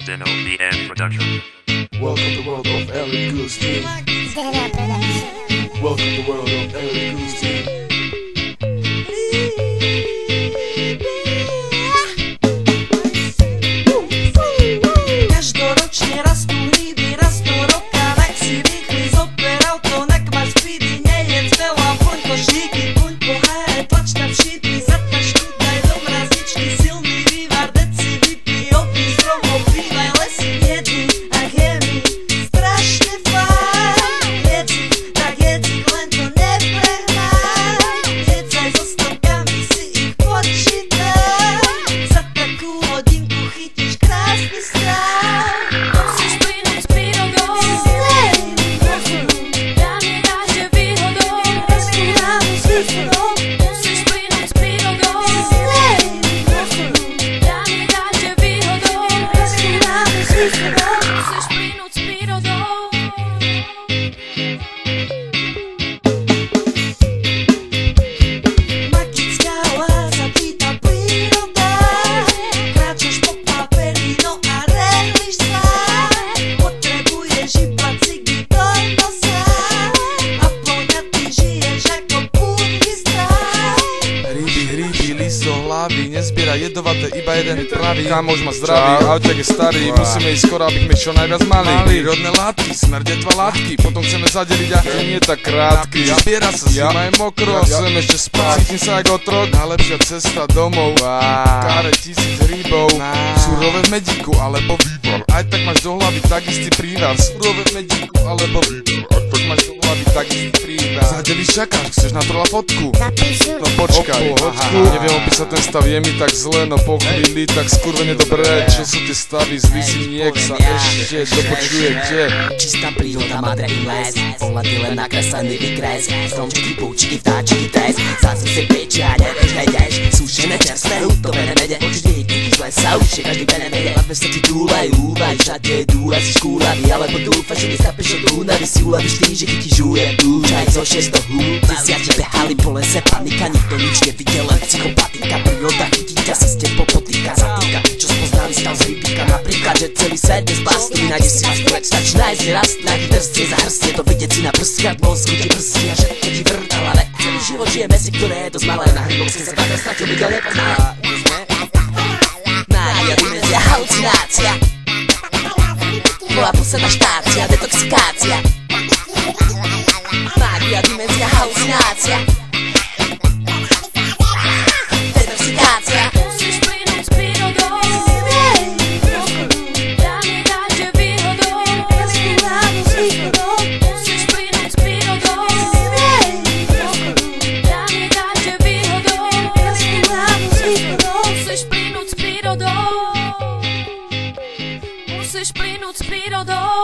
Deno BN Production. Welcome to the world of Eric Gusti. Deno Production. Welcome to the world of Eric Gusti. Každoročne rastú ryby, rastú roka, tak si rýchli zober auto, nek máš speedy, nejedz veľa, poň košíky, poň pohár, tlač tam šípy, zataž tu, daj do mrazničky, silný vývar, deci vypí, opí stromo, pívaj lesy, jedzi, ach je mi strašne fajn, jedzi, tak jedzi, len to neprehnaj, jedzaj so stavkami, si ich počítaj, za takú hodinku chytíš krásny stav. Nezbiera jedovaté, iba jeden pravý. Kamoš má zdravý, autek je starý. Musíme ísť skoro, aby sme čo najviac mali. Prírodné látky, smrdetva látky. Potom chceme zadeliť a to nie je tak krátky. Zbiera sa, zima je mokro, chcem ešte spať. Cítim sa jak otrok, najlepšia cesta domov. Káre 1000 hríbov, surové v medíku alebo vývar. Aj tak máš do hlavy tak istý prívar. Surové v medíku alebo vývar. Aj tak máš do hlavy tak istý prívar. Zadeliš čakáš, chceš na trola fotku? Napíšu. No počkaj, neviem opísať ten stav, je mi tak zle, no po chvíli tak skurvene dobré. Čo sú tie stavy, zlý siniek sa ešte dopočuje kde? Čistá príroda, madre i les, pohľad je len nakreslený vykres. Stromčeky, púčiky, vtáčiky, trest, zase si piči a nevieš, nejdeš. Súšené čerstvé, hutové nemede, počuť vyhýtky z lesa, už je každý benevede. Ladve sa ti dúlajú, úvahy, všade je dúla, si škúlavý, alebo dúfaš, že neschapeš od únavy, si uľavíš tým, že chytí žuje dúčaj zo 600 húb. Desiati behali po lese, panika, nikto nič nevidel, len psychopatika. Príroda chytí ťa, sa s tebou potýka, zatýka. Čo spoznali stav z rybíka, napríklad, že celý svet bez bastu vynájde si vás projekt, stačí nájsť rast, nájdi drstie za hrstie, to vidieť si na prstiach, mozgu ti prstí a všetko ti vrta hlave. Celý život žijeme si, ktoré je dosť malé, na hryboch si sa takto stratil, nikto nepozná. Mágia, dimenzia, halucinácia, bola posledná štácia, detoxikácia. Mágia, dimenzia, halucinácia, detoxikácia. Musíš plynúť s prírodou, dá mi dať, že výhodou, musíš plynúť s prírodou, dá mi dať, že výhodou, musíš plynúť s prírodou, musíš plynúť s prírodou.